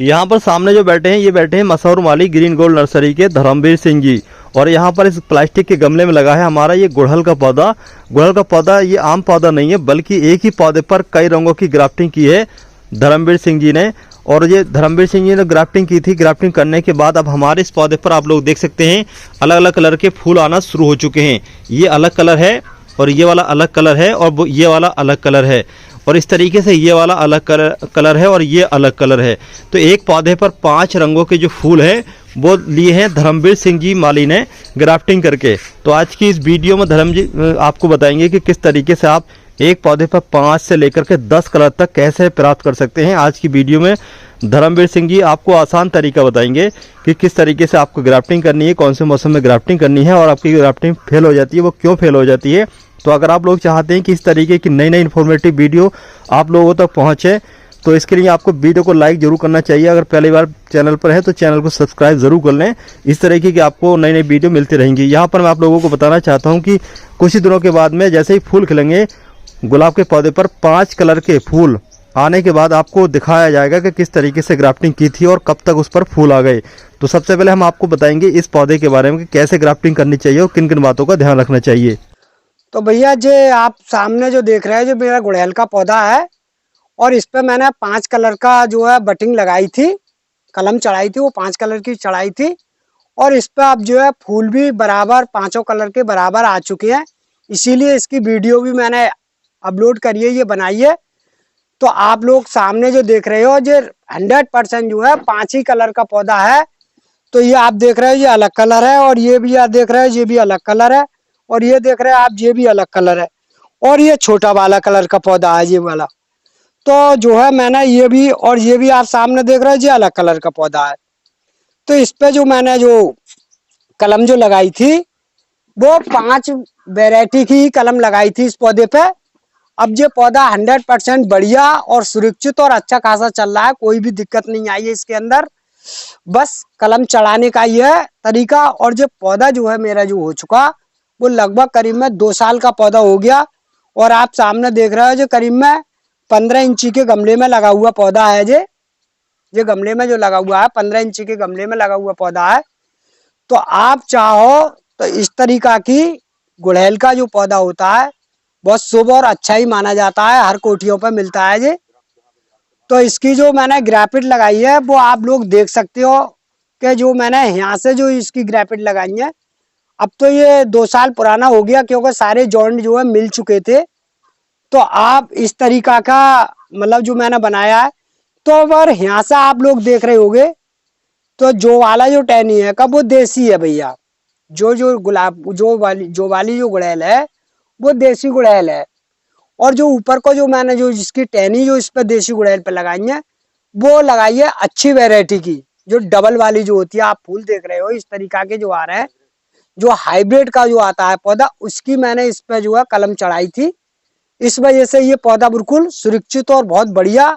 यहाँ पर सामने जो बैठे हैं ये बैठे हैं मशहूर माली ग्रीन गोल्ड नर्सरी के धर्मवीर सिंह जी। और यहाँ पर इस प्लास्टिक के गमले में लगा है हमारा ये गुड़हल का पौधा। गुड़हल का पौधा ये आम पौधा नहीं है, बल्कि एक ही पौधे पर कई रंगों की ग्राफ्टिंग की है धर्मवीर सिंह जी ने। और ये धर्मवीर सिंह जी ने ग्राफ्टिंग की थी। ग्राफ्टिंग करने के बाद अब हमारे इस पौधे पर आप लोग देख सकते हैं अलग अलग कलर के फूल आना शुरू हो चुके हैं। ये अलग कलर है और ये वाला अलग कलर है और ये वाला अलग कलर है, और इस तरीके से ये वाला अलग कलर है और ये अलग कलर है। तो एक पौधे पर 5 रंगों के जो फूल हैं वो लिए हैं धर्मवीर सिंह जी माली ने ग्राफ्टिंग करके। तो आज की इस वीडियो में धर्म जी आपको बताएंगे कि किस तरीके से आप एक पौधे पर 5 से लेकर के 10 कलर तक कैसे प्राप्त कर सकते हैं। आज की वीडियो में धर्मवीर सिंह जी आपको आसान तरीका बताएंगे कि किस तरीके से आपको ग्राफ्टिंग करनी है, कौन से मौसम में ग्राफ्टिंग करनी है, और आपकी ग्राफ्टिंग फेल हो जाती है वो क्यों फेल हो जाती है। तो अगर आप लोग चाहते हैं कि इस तरीके की नई नई इन्फॉर्मेटिव वीडियो आप लोगों तक पहुंचे, तो इसके लिए आपको वीडियो को लाइक जरूर करना चाहिए। अगर पहली बार चैनल पर है तो चैनल को सब्सक्राइब जरूर कर लें। इस तरीके की आपको नई नई वीडियो मिलती रहेंगी। यहाँ पर मैं आप लोगों को बताना चाहता हूँ कि कुछ ही दिनों के बाद में जैसे ही फूल खिलेंगे गुलाब के पौधे पर 5 कलर के फूल आने के बाद आपको दिखाया जाएगा कि किस तरीके से ग्राफ्टिंग की थी और कब तक उस पर फूल आ गए। तो सबसे पहले हम आपको बताएंगे इस पौधे के बारे में कि कैसे ग्राफ्टिंग करनी चाहिए और किन किन बातों का ध्यान रखना चाहिए। तो भैया जे आप सामने जो देख रहे हैं जो मेरा गुड़हल का पौधा है, और इस पे मैंने 5 कलर का जो है बटिंग लगाई थी, कलम चढ़ाई थी, वो 5 कलर की चढ़ाई थी। और इस पे अब जो है फूल भी बराबर 5 कलर के बराबर आ चुके हैं। इसीलिए इसकी वीडियो भी मैंने अपलोड करी है, ये बनाई है। तो आप लोग सामने जो देख रहे हो जो 100% जो है 5 ही कलर का पौधा है। तो ये आप देख रहे हो ये अलग कलर है, और ये भी आप देख रहे हो ये भी अलग कलर है, और ये देख रहे हैं आप ये भी अलग कलर है, और ये छोटा वाला कलर का पौधा है ये वाला। तो जो है मैंने ये भी और ये भी आप सामने देख रहे हो ये अलग कलर का पौधा है। तो इस पे जो मैंने जो कलम जो लगाई थी वो 5 वैरायटी की कलम लगाई थी इस पौधे पे। अब ये पौधा 100% बढ़िया और सुरक्षित और अच्छा खासा चल रहा है, कोई भी दिक्कत नहीं आई है इसके अंदर। बस कलम चढ़ाने का ये है तरीका। और जो पौधा जो है मेरा जो हो चुका वो लगभग करीब में 2 साल का पौधा हो गया। और आप सामने देख रहे हो जो करीब में 15 इंची के गमले में लगा हुआ पौधा है। ये गमले में जो लगा हुआ है 15 इंची के गमले में लगा हुआ पौधा है। तो आप चाहो तो इस तरीका की गुड़हल का जो पौधा होता है बहुत शुभ और अच्छा ही माना जाता है, हर कोठियों पर मिलता है ये। तो इसकी जो मैंने ग्रेफिट लगाई है वो आप लोग देख सकते हो कि जो मैंने यहाँ से जो इसकी ग्रेफिट लगाई है, अब तो ये 2 साल पुराना हो गया क्योंकि सारे जॉइंट जो है मिल चुके थे। तो आप इस तरीका का मतलब जो मैंने बनाया है। तो अगर यहाँ से आप लोग देख रहे होंगे तो जो वाला जो टहनी है का वो देसी है भैया। जो गुलाब जो वाली जो गुड़हल है वो देसी गुड़हल है। और जो ऊपर को जो मैंने जो जिसकी टहनी जो इस पर देसी गुड़हल पे लगाई है वो लगाई है अच्छी वैरायटी की, जो डबल वाली जो होती है। आप फूल देख रहे हो इस तरीका के जो आ रहे हैं, जो हाइब्रिड का जो आता है पौधा, उसकी मैंने इस पे जो है कलम चढ़ाई थी। इस वजह से ये पौधा बिल्कुल सुरक्षित और बहुत बढ़िया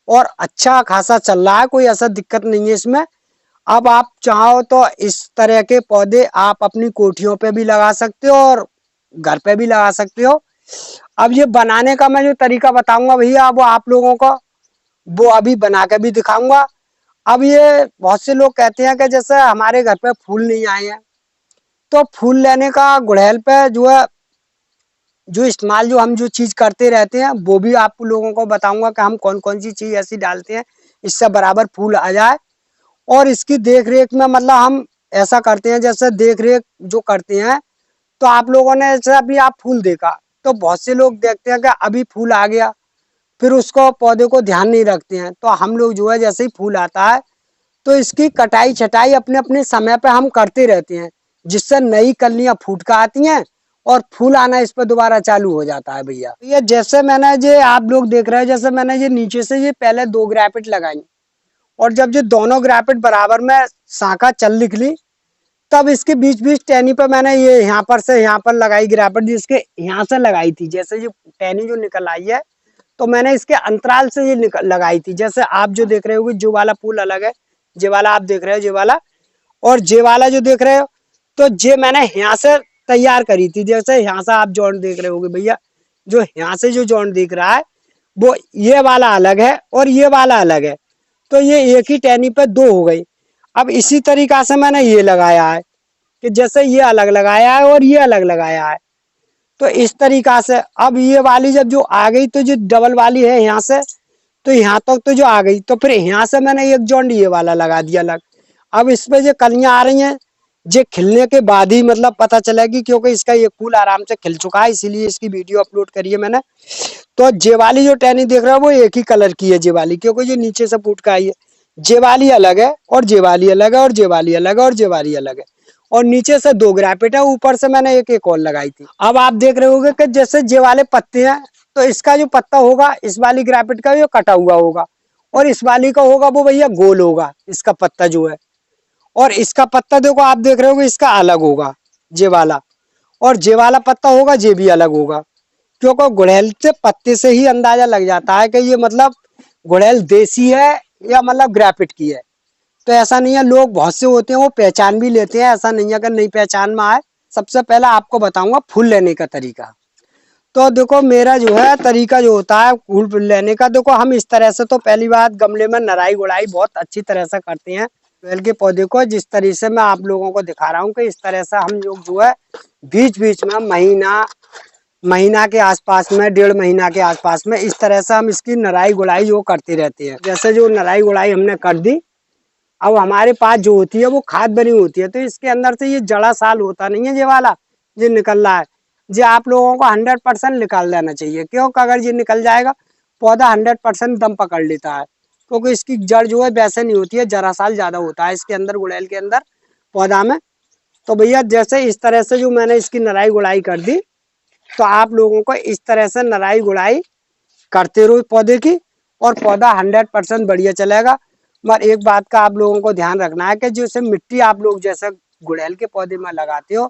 और अच्छा खासा चल रहा है, कोई ऐसा दिक्कत नहीं है इसमें। अब आप चाहो तो इस तरह के पौधे आप अपनी कोठियों पे भी लगा सकते हो और घर पे भी लगा सकते हो। अब ये बनाने का मैं जो तरीका बताऊंगा भैया वो आप लोगों को वो अभी बना के भी दिखाऊंगा। अब ये बहुत से लोग कहते हैं कि जैसे हमारे घर पे फूल नहीं आए हैं, तो फूल लेने का गुड़हल पे जो है जो इस्तेमाल जो हम जो चीज करते रहते हैं वो भी आप लोगों को बताऊंगा कि हम कौन कौन सी चीज ऐसी डालते हैं इससे बराबर फूल आ जाए। और इसकी देख रेख में मतलब हम ऐसा करते हैं जैसे देख रेख जो करते हैं, तो आप लोगों ने जैसे अभी आप फूल देखा तो बहुत से लोग देखते हैं कि अभी फूल आ गया फिर उसको पौधे को ध्यान नहीं रखते हैं। तो हम लोग जो है जैसे ही फूल आता है तो इसकी कटाई छटाई अपने अपने समय पे हम करते रहते हैं, जिससे नई कलियां फूट कर आती हैं और फूल आना इस पर दोबारा चालू हो जाता है भैया। ये जैसे मैंने ये आप लोग देख रहे हैं जैसे मैंने ये नीचे से ये पहले 2 ग्रेफिट लगाई, और जब ये दोनों ग्रेफिट बराबर में शाखा चल निकली तब इसके बीच बीच टहनी पे मैंने ये यहाँ पर से यहाँ पर लगाई ग्रेफिट, जिसके यहाँ से लगाई थी। जैसे ये टहनी जो निकल आई है तो मैंने इसके अंतराल से ये लगाई थी। जैसे आप जो देख रहे हो जो वाला फूल अलग है, जे वाला आप देख रहे हो जे वाला, और जे वाला जो देख रहे हो तो जे मैंने यहाँ से तैयार करी थी। जैसे यहाँ से आप जॉइंट देख रहे होगे भैया, जो यहाँ से जो जॉइंट दिख रहा है वो ये वाला अलग है और ये वाला अलग है। तो ये एक ही टहनी पे दो हो गई। अब इसी तरीका से मैंने ये लगाया है कि जैसे ये अलग लगाया है और ये अलग लगाया है। तो इस तरीका से अब ये वाली जब जो आ गई तो जो डबल वाली है यहाँ से तो यहाँ तक तो जो आ गई, तो फिर यहाँ से मैंने एक जॉन्ड ये वाला लगा दिया अलग। अब इसमें जो कलियां आ रही हैं ये खिलने के बाद ही मतलब पता चलेगी, क्योंकि इसका ये फूल आराम से खिल चुका है, इसीलिए इसकी वीडियो अपलोड करी है मैंने। तो जे वाली जो टहनी देख रहे हो वो एक ही कलर की है जे वाली, क्योंकि जो नीचे से फूट का आई है। जे वाली अलग है और जे वाली अलग है और जे वाली अलग है और जे वाली अलग है, और नीचे से दो ग्रेपिट है, ऊपर से मैंने एक और लगाई थी। अब आप देख रहे होगे कि जैसे जे वाले पत्ते हैं तो इसका जो पत्ता होगा इस वाली ग्रेपिट का जो कटा हुआ होगा, और इस वाली का होगा वो भैया गोल होगा इसका पत्ता जो है। और इसका पत्ता देखो आप देख रहे होगे इसका अलग होगा जे वाला, और जे वाला पत्ता होगा जे भी अलग होगा, क्योंकि गुड़हल से पत्ते से ही अंदाजा लग जाता है कि ये मतलब गुड़हल देसी है या मतलब ग्रेपिट की है। तो ऐसा नहीं है, लोग बहुत से होते हैं वो पहचान भी लेते हैं, ऐसा नहीं है कि नहीं पहचान में आए। सबसे पहले आपको बताऊंगा फूल लेने का तरीका। तो देखो मेरा जो है तरीका जो होता है फूल लेने का, देखो हम इस तरह से तो पहली बात गमले में नराई गुड़ाई बहुत अच्छी तरह से करते हैं बेल के पौधे को, जिस तरह से मैं आप लोगों को दिखा रहा हूँ कि इस तरह से हम लोग जो है बीच बीच में महीना के आसपास में, 1.5 महीना के आसपास में इस तरह से हम इसकी नराई गुड़ाई जो करते रहते हैं। जैसे जो नराई गुड़ाई हमने कर दी, अब हमारे पास जो होती है वो खाद बनी होती है, तो इसके अंदर से ये जड़ा साल होता नहीं है ये वाला जो निकल रहा है, ये आप लोगों को 100% निकाल देना चाहिए, क्योंकि अगर ये निकल जाएगा पौधा 100% दम पकड़ लेता है, क्योंकि इसकी जड़ जो है वैसे नहीं होती है, जरा साल ज्यादा होता है इसके अंदर गुड़हल के अंदर पौधा में। तो भैया जैसे इस तरह से जो मैंने इसकी नराई गुड़ाई कर दी, तो आप लोगों को इस तरह से नराई गुड़ाई करते रहो पौधे की, और पौधा 100% बढ़िया चलेगा। मगर एक बात का आप लोगों को ध्यान रखना है कि जैसे मिट्टी आप लोग जैसे गुड़हल के पौधे में लगाते हो,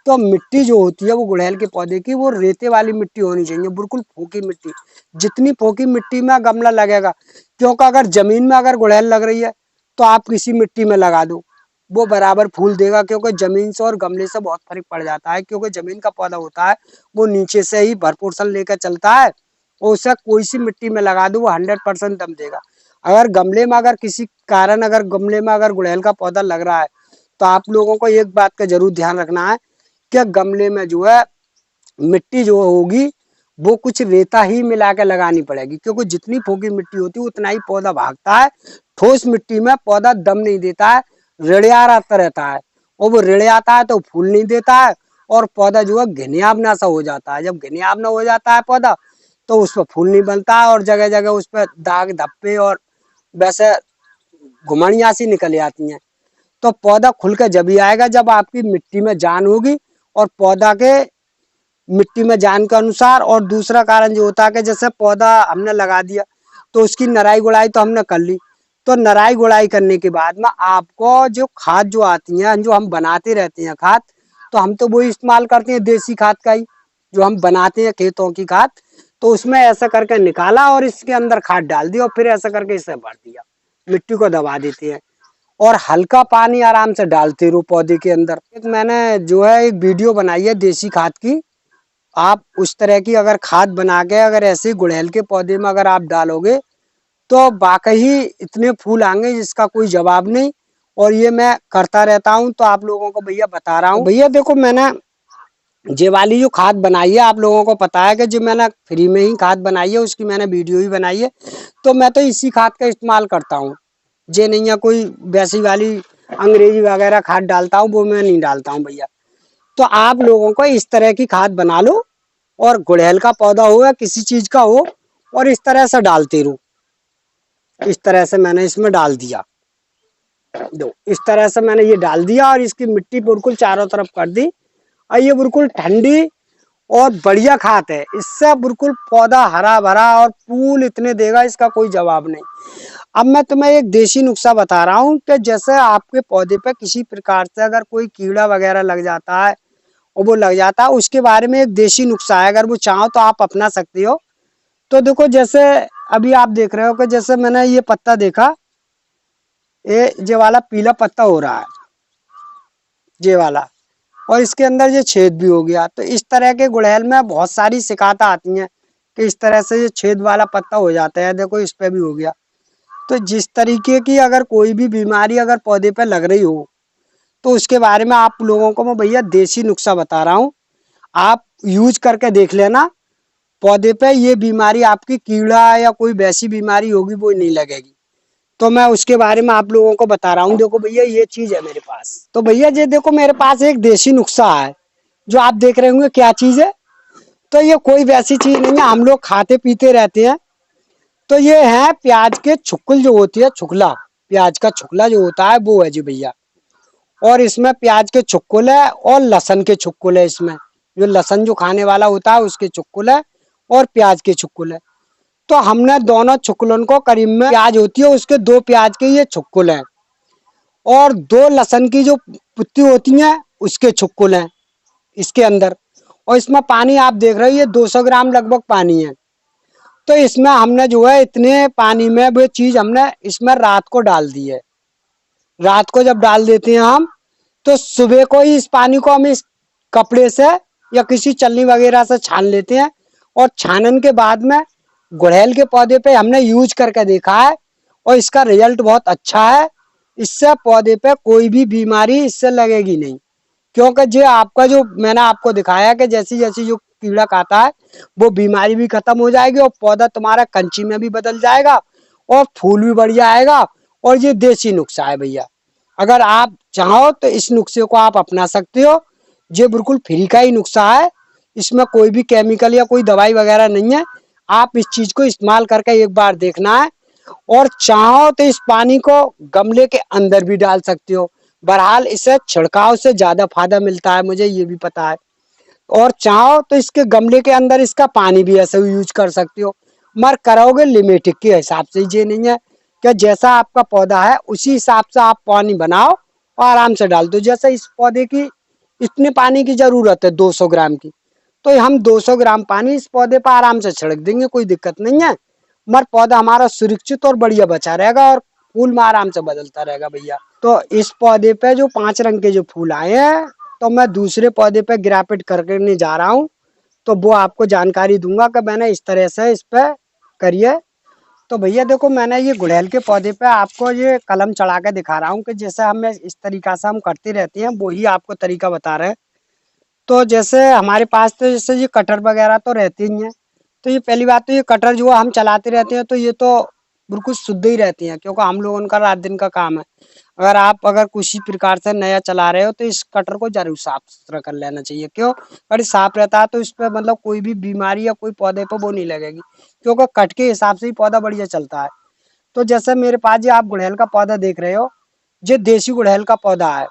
तो मिट्टी जो होती है वो गुड़हल के पौधे की वो रेते वाली मिट्टी होनी चाहिए, बिल्कुल फोकी मिट्टी। जितनी फोकी मिट्टी में गमला लगेगा, क्योंकि अगर जमीन में अगर गुड़हल लग रही है तो आप किसी मिट्टी में लगा दो वो बराबर फूल देगा, क्योंकि जमीन से और गमले से बहुत फर्क पड़ जाता है, क्योंकि जमीन का पौधा होता है वो नीचे से ही भरपूर सन लेकर चलता है, और उसे कोई सी मिट्टी में लगा दो वो 100% दम देगा। अगर गमले में अगर किसी कारण अगर गमले में अगर गुड़हल का पौधा लग रहा है, तो आप लोगों को एक बात का जरूर ध्यान रखना है कि गमले में जो है मिट्टी जो होगी वो कुछ रेता ही मिला के लगानी पड़ेगी, क्योंकि जितनी फोकी मिट्टी होती है उतना ही पौधा भागता है। ठोस मिट्टी में पौधा दम नहीं देता है, रिड़ियाता रहता है, और वो रिड़ियाता है तो फूल नहीं देता है, और पौधा जो है घिनियावना सा हो जाता है। जब घिनियावना हो जाता है पौधा तो उस पर फूल नहीं बनता है, और जगह जगह उस पर दाग धब्बे और वैसे घुमड़ियाँ सी निकल आती हैं। तो पौधा खुल कर जब ही आएगा जब आपकी मिट्टी में जान होगी, और पौधा के मिट्टी में जान के अनुसार। और दूसरा कारण जो होता है कि जैसे पौधा हमने लगा दिया तो उसकी नराई गुड़ाई तो हमने कर ली, तो नराई गुड़ाई करने के बाद में आपको जो खाद जो आती है जो हम बनाते रहते हैं खाद, तो हम तो वो इस्तेमाल करते हैं देसी खाद का ही जो हम बनाते हैं खेतों की खाद। तो उसमें ऐसा करके निकाला और इसके अंदर खाद डाल दी, और फिर ऐसा करके इसे भर दिया, मिट्टी को दबा देते हैं, और हल्का पानी आराम से डालते रहो पौधे के अंदर। एक मैंने जो है एक वीडियो बनाई है देसी खाद की, आप उस तरह की अगर खाद बना के अगर ऐसे गुड़हल के पौधे में अगर आप डालोगे तो वाकई इतने फूल आएंगे जिसका कोई जवाब नहीं। और ये मैं करता रहता हूँ, तो आप लोगों को भैया बता रहा हूँ। भैया देखो मैंने ये वाली जो खाद बनाई है आप लोगों को पता है कि जो मैंने फ्री में ही खाद बनाई है उसकी मैंने वीडियो ही बनाई है, तो मैं तो इसी खाद का इस्तेमाल करता हूँ। जे नहीं है कोई वैसी वाली अंग्रेजी वगैरह खाद डालता हूँ वो मैं नहीं डालता हूँ भैया। तो आप लोगों को इस तरह की खाद बना लो, और गुड़हल का पौधा हो या किसी चीज का हो, और इस तरह से डालते रहो। इस तरह से मैंने इसमें डाल दिया, दो इस तरह से मैंने ये डाल दिया, और इसकी मिट्टी बिल्कुल चारों तरफ कर दी, और ये बिल्कुल ठंडी और बढ़िया खाद है, इससे बिल्कुल पौधा हरा भरा और फूल इतने देगा इसका कोई जवाब नहीं। अब मैं तुम्हें एक देसी नुस्खा बता रहा हूँ कि जैसे आपके पौधे पे किसी प्रकार से अगर कोई कीड़ा वगैरह लग जाता है और वो लग जाता है, उसके बारे में एक देसी नुस्खा है, अगर वो चाहो तो आप अपना सकते हो। तो देखो जैसे अभी आप देख रहे हो कि जैसे मैंने ये पत्ता देखा, ये वाला पीला पत्ता हो रहा है ये वाला, और इसके अंदर ये छेद भी हो गया। तो इस तरह के गुड़हल में बहुत सारी शिकायतें आती हैं कि इस तरह से ये छेद वाला पत्ता हो जाता है, देखो इस पे भी हो गया। तो जिस तरीके की अगर कोई भी बीमारी अगर पौधे पे लग रही हो तो उसके बारे में आप लोगों को मैं भैया देसी नुस्खा बता रहा हूँ। आप यूज करके देख लेना। पौधे पे ये बीमारी आपकी कीड़ा या कोई वैसी बीमारी होगी वो नहीं लगेगी। तो मैं उसके बारे में आप लोगों को बता रहा हूँ। देखो भैया ये चीज है मेरे पास। तो भैया ये देखो मेरे पास एक देसी नुस्खा है जो आप देख रहे होंगे क्या चीज है। तो ये कोई वैसी चीज नहीं है, हम लोग खाते पीते रहते हैं। तो ये है प्याज के छुक्कुल जो होती है, छुकला, प्याज का छुकला जो होता है वो है जी भैया। और इसमें प्याज के छुक्कुल है और लहसुन के छुक्कुल है। इसमें जो लहसुन जो खाने वाला होता है उसके छुक्कुल है और प्याज के छुक्कुल है। तो हमने दोनों छुक्कुलन को करीब में प्याज होती है उसके 2 प्याज के ये छुक्कुल हैं और 2 लहसुन की जो पुत्ती होती है उसके छुक्कुल हैं इसके अंदर। और इसमें पानी आप देख रहे हो ये 200 ग्राम लगभग पानी है। तो इसमें हमने जो है इतने पानी में वो चीज हमने इसमें रात को डाल दी है। रात को जब डाल देते हैं हम तो सुबह को ही इस पानी को हम इस कपड़े से या किसी चलनी वगैरह से छान लेते हैं। और छानन के बाद में गुड़हल के पौधे पे हमने यूज करके देखा है और इसका रिजल्ट बहुत अच्छा है। इससे पौधे पे कोई भी बीमारी इससे लगेगी नहीं, क्योंकि जो आपका जो मैंने आपको दिखाया कि जैसी जैसी जो कीड़ा खाता है वो बीमारी भी खत्म हो जाएगी और पौधा तुम्हारा कंची में भी बदल जाएगा और फूल भी बढ़ जाएगा। और ये देसी नुस्खा है भैया। अगर आप चाहो तो इस नुस्खे को आप अपना सकते हो। ये बिल्कुल फ्री का ही नुस्खा है, इसमें कोई भी केमिकल या कोई दवाई वगैरह नहीं है। आप इस चीज को इस्तेमाल करके एक बार देखना है। और चाहो तो इस पानी को गमले के अंदर भी डाल सकते हो। बहरहाल इससे छिड़काव से ज्यादा फायदा मिलता है, मुझे ये भी पता है। और चाहो तो इसके गमले के अंदर इसका पानी भी ऐसे यूज कर सकते हो, मगर करोगे लिमिटेड के हिसाब से। ये नहीं है कि जैसा आपका पौधा है उसी हिसाब से आप पानी बनाओ और आराम से डाल दो। जैसे इस पौधे की इतने पानी की जरूरत है 200 ग्राम की, तो हम 200 ग्राम पानी इस पौधे पर आराम से छिड़क देंगे, कोई दिक्कत नहीं है। मगर पौधा हमारा सुरक्षित और बढ़िया बचा रहेगा और फूल में आराम से बदलता रहेगा भैया। तो इस पौधे पे जो 5 रंग के जो फूल आए हैं तो मैं दूसरे पौधे पे ग्राफ्टिंग करने जा रहा हूँ। तो वो आपको जानकारी दूंगा कि मैंने इस तरह से इस पे करिए। तो भैया देखो मैंने ये गुड़हल के पौधे पे आपको ये कलम चढ़ा के दिखा रहा हूँ कि जैसे हमें इस तरीका से हम करते रहते हैं वो ही आपको तरीका बता रहे हैं। तो जैसे हमारे पास तो जैसे ये कटर वगैरह तो रहते ही हैं। तो ये पहली बात तो ये कटर जो है हम चलाते रहते हैं तो ये तो बिल्कुल शुद्ध ही रहती हैं, क्योंकि हम लोगों का रात दिन का काम है। अगर आप अगर किसी प्रकार से नया चला रहे हो तो इस कटर को जरूर साफ सुथरा कर लेना चाहिए। क्यों? अगर साफ रहता है तो इस पे मतलब कोई भी बीमारी या कोई पौधे पर वो नहीं लगेगी, क्योंकि कट के हिसाब से ही पौधा बढ़िया चलता है। तो जैसे मेरे पास ये आप गुड़हल का पौधा देख रहे हो, ये देसी गुड़हल का पौधा है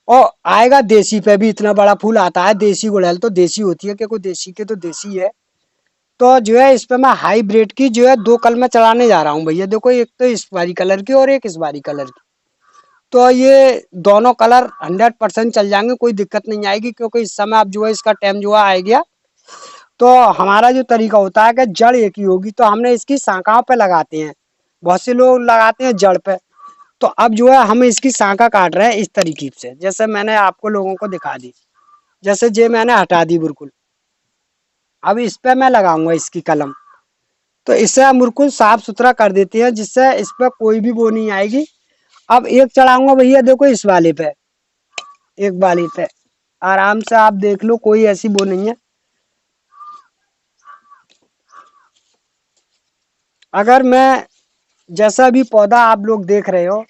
और आएगा देसी पे भी इतना बड़ा फूल आता है। देसी गुड़हल तो देसी होती है, क्योंकि देसी के तो देसी है। तो जो है इस पे मैं हाईब्रिड की जो है 2 कलमें चढ़ाने जा रहा हूँ भैया। देखो एक तो इस वाली कलर की और एक इस वाली कलर की। तो ये दोनों कलर 100% चल जाएंगे, कोई दिक्कत नहीं आएगी, क्योंकि इस समय अब जो है इसका टाइम जो है आ गया। तो हमारा जो तरीका होता है कि जड़ एक ही होगी तो हमने इसकी शाखाओं पे लगाते हैं। बहुत से लोग लगाते हैं जड़ पे। तो अब जो है हम इसकी शाखा काट रहे हैं इस तरीके से, जैसे मैंने आपको लोगों को दिखा दी। जैसे ये मैंने हटा दी बिल्कुल। अब इस पे मैं लगाऊंगा इसकी कलम। तो इससे हम बिल्कुल साफ सुथरा कर देते हैं, जिससे इस पे कोई भी वो नहीं आएगी। अब एक चढ़ाऊंगा भैया देखो इस वाले पे, एक वाली पे आराम से आप देख लो, कोई ऐसी वो नहीं है। अगर मैं जैसा भी पौधा आप लोग देख रहे हो,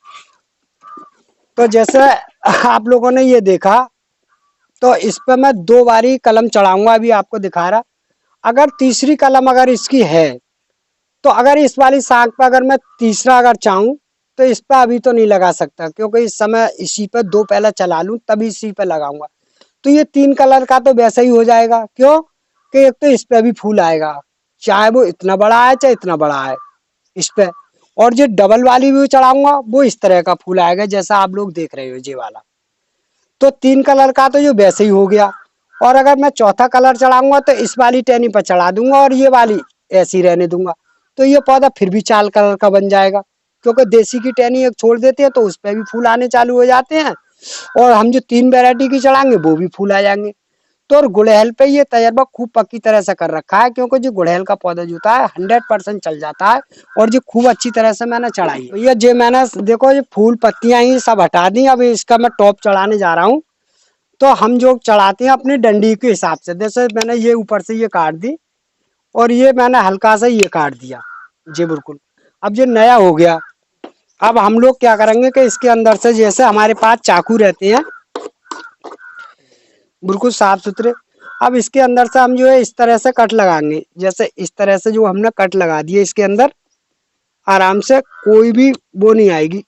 तो जैसे आप लोगों ने ये देखा, तो इस पे मैं 2 बारी कलम चढ़ाऊंगा, अभी आपको दिखा रहा। अगर तीसरी कलम अगर इसकी है तो अगर इस वाली शाख पर अगर मैं तीसरा अगर चाहूँ तो इस पर अभी तो नहीं लगा सकता, क्योंकि इस समय इसी पे 2 पहले चला लूँ तभी इसी पे लगाऊंगा। तो ये 3 कलर का तो वैसा ही हो जाएगा। क्यों? कि एक तो इस पे भी फूल आएगा, चाहे वो इतना बड़ा है चाहे इतना बड़ा है इस पे। और जो डबल वाली भी चढ़ाऊंगा वो इस तरह का फूल आएगा जैसा आप लोग देख रहे हो ये वाला। तो 3 कलर का तो जो वैसे ही हो गया। और अगर मैं चौथा कलर चढ़ाऊंगा तो इस वाली टहनी पर चढ़ा दूंगा और ये वाली ऐसी रहने दूंगा। तो ये पौधा फिर भी 4 कलर का बन जाएगा, क्योंकि देसी की टहनी एक छोड़ देते हैं तो उस पर भी फूल आने चालू हो जाते हैं। और हम जो 3 वैरायटी की चढ़ाएंगे वो भी फूल आ जाएंगे। तो और गुड़हल पे ये तजर्बा खूब पक्की तरह से कर रखा है, क्योंकि जो गुड़हल का पौधा जो होता है 100% चल जाता है, और जो खूब अच्छी तरह से मैंने चढ़ाई है। भैया जे मैंने देखो ये फूल पत्तियां ही सब हटा दी, अब इसका मैं टॉप चढ़ाने जा रहा हूँ। तो हम जो चढ़ाते हैं अपनी डंडी के हिसाब से, जैसे मैंने ये ऊपर से ये काट दी और ये मैंने हल्का सा ये काट दिया जी, बिल्कुल। अब ये नया हो गया। अब हम लोग क्या करेंगे कि इसके अंदर से, जैसे हमारे पास चाकू रहते हैं बिल्कुल साफ सुथरे, अब इसके अंदर से हम जो है इस तरह से कट लगाएंगे, जैसे इस तरह से जो हमने कट लगा दिए इसके अंदर, आराम से कोई भी वो नहीं आएगी।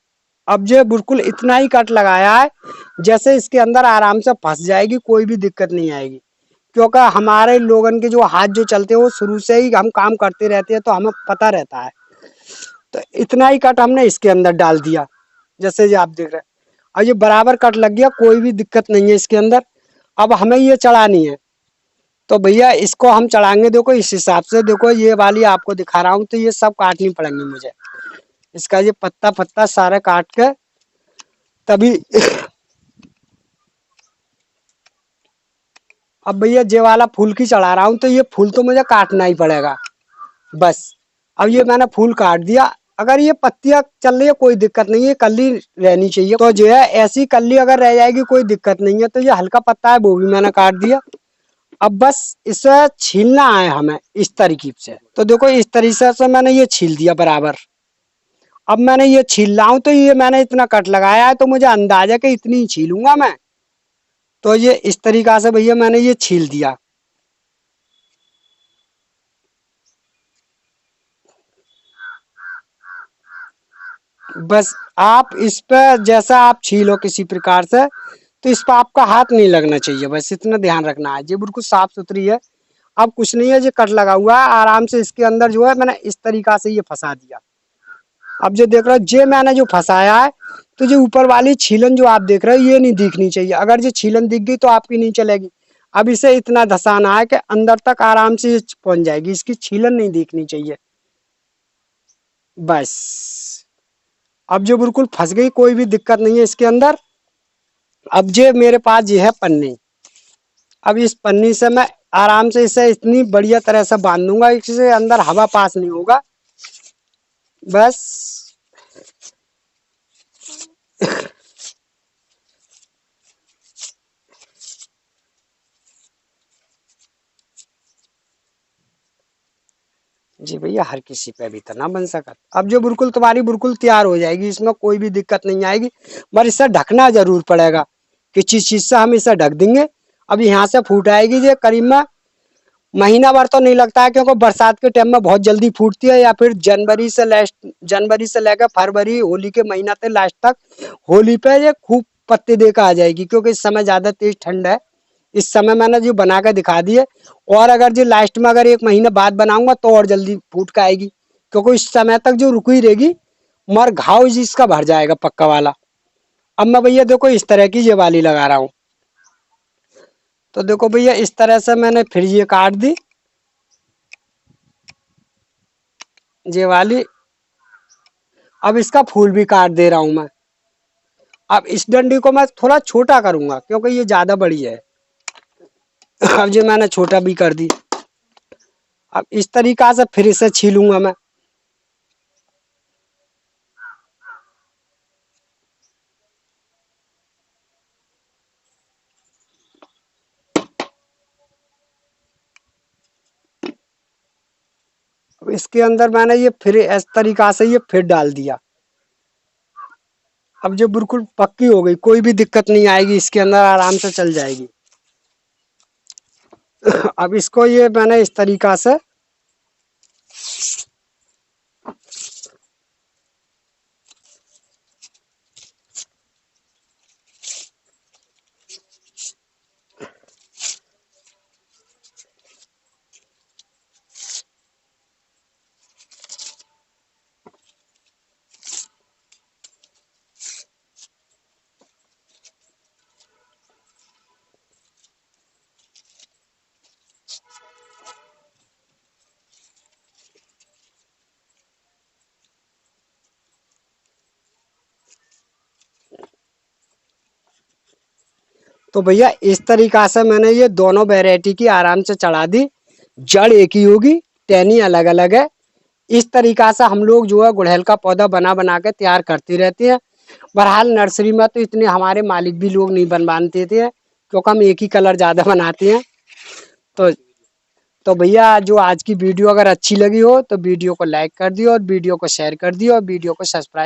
अब जो बिल्कुल इतना ही कट लगाया है, जैसे इसके अंदर आराम से फंस जाएगी, कोई भी दिक्कत नहीं आएगी। क्योंकि हमारे लोगन के जो हाथ जो चलते हैं वो शुरू से ही हम काम करते रहते हैं, तो हमें पता रहता है। तो इतना ही कट हमने इसके अंदर डाल दिया, जैसे जो आप देख रहे हैं। और ये बराबर कट लग गया, कोई भी दिक्कत नहीं है इसके अंदर। अब हमें ये चढ़ानी है, तो भैया इसको हम चढ़ाएंगे। देखो इस हिसाब से, देखो ये वाली आपको दिखा रहा हूँ, तो ये सब काटनी पड़ेंगी मुझे। इसका ये पत्ता पत्ता सारा काट के तभी अब भैया ये वाला फूल की चढ़ा रहा हूँ, तो ये फूल तो मुझे काटना ही पड़ेगा बस। अब ये मैंने फूल काट दिया। अगर ये पत्तियां चल रही है कोई दिक्कत नहीं है, कली रहनी चाहिए। तो जो है ऐसी कली अगर रह जाएगी कोई दिक्कत नहीं है। तो ये हल्का पत्ता है वो भी मैंने काट दिया। अब बस इसे छीलना है हमें इस तरीके से। तो देखो इस तरीके से मैंने ये छील दिया बराबर। अब मैंने ये छील रहा हूँ, तो ये मैंने इतना कट लगाया है, तो मुझे अंदाजा कि इतनी ही छीलूंगा मैं। तो ये इस तरीका से भैया मैंने ये छील दिया। बस आप इस पे जैसा आप छीलो किसी प्रकार से, तो इस पर आपका हाथ नहीं लगना चाहिए, बस इतना ध्यान रखना है। ये बिल्कुल साफ सुथरी है। अब कुछ नहीं है, ये कट लगा हुआ है आराम से। इसके अंदर जो है मैंने इस तरीका से ये फंसा दिया। अब जो देख रहे हो जे मैंने जो फंसाया है, तो जो ऊपर वाली छीलन जो आप देख रहे हो ये नहीं दिखनी चाहिए। अगर ये छीलन दिख गई तो आपकी नहीं चलेगी। अब इसे इतना धसाना है कि अंदर तक आराम से ये पहुंच जाएगी, इसकी छीलन नहीं दिखनी चाहिए बस। अब जो बिल्कुल फंस गई, कोई भी दिक्कत नहीं है इसके अंदर। अब जे मेरे पास ये है पन्नी। अब इस पन्नी से मैं आराम से इसे इतनी बढ़िया तरह से बांध दूंगा, इससे अंदर हवा पास नहीं होगा बस। जी भैया, हर किसी पे भी तो ना बन सका। अब जो बिल्कुल तुम्हारी बिल्कुल तैयार हो जाएगी, इसमें कोई भी दिक्कत नहीं आएगी। मगर इसे ढकना जरूर पड़ेगा, किसी चीज से हम इसे ढक देंगे। अब यहाँ से फूट आएगी, ये करीब में महीना भर तो नहीं लगता है, क्योंकि बरसात के टाइम में बहुत जल्दी फूटती है, या फिर जनवरी से लेकर फरवरी, होली के महीना तक लास्ट तक। होली पे ये खूब पत्ते देकर आ जाएगी, क्योंकि इस समय ज्यादा तेज ठंड है। इस समय मैंने जो बना कर दिखा दिए। और अगर जो लास्ट में अगर 1 महीने बाद बनाऊंगा तो और जल्दी फूट के आएगी, क्योंकि इस समय तक जो रुकी रहेगी, मगर घाव जिसका भर जाएगा पक्का वाला। अब मैं भैया देखो इस तरह की ये वाली लगा रहा हूँ। तो देखो भैया इस तरह से मैंने फिर ये काट दी ये वाली। अब इसका फूल भी काट दे रहा हूं मैं। अब इस डंडी को मैं थोड़ा छोटा करूंगा, क्योंकि ये ज्यादा बड़ी है। अब ये मैंने छोटा भी कर दी। अब इस तरीका से फिर इसे छीलूंगा मैं। अब इसके अंदर मैंने ये फिर इस तरीका से ये फिर डाल दिया। अब जो बिल्कुल पक्की हो गई, कोई भी दिक्कत नहीं आएगी, इसके अंदर आराम से चल जाएगी। अब इसको ये मैंने इस तरीका से तो भैया इस तरीका से मैंने ये दोनों वैरायटी की आराम से चढ़ा दी। जड़ एक ही होगी, टहनी अलग अलग है। इस तरीका से हम लोग जो है गुड़हल का पौधा बना बना के तैयार करते रहते हैं। बहरहाल नर्सरी में तो इतने हमारे मालिक भी लोग नहीं बनवाते थे, क्योंकि हम एक ही कलर ज़्यादा बनाते हैं। तो भैया जो आज की वीडियो अगर अच्छी लगी हो तो वीडियो को लाइक कर दियो और वीडियो को शेयर कर दियो और वीडियो को सब्सक्राइब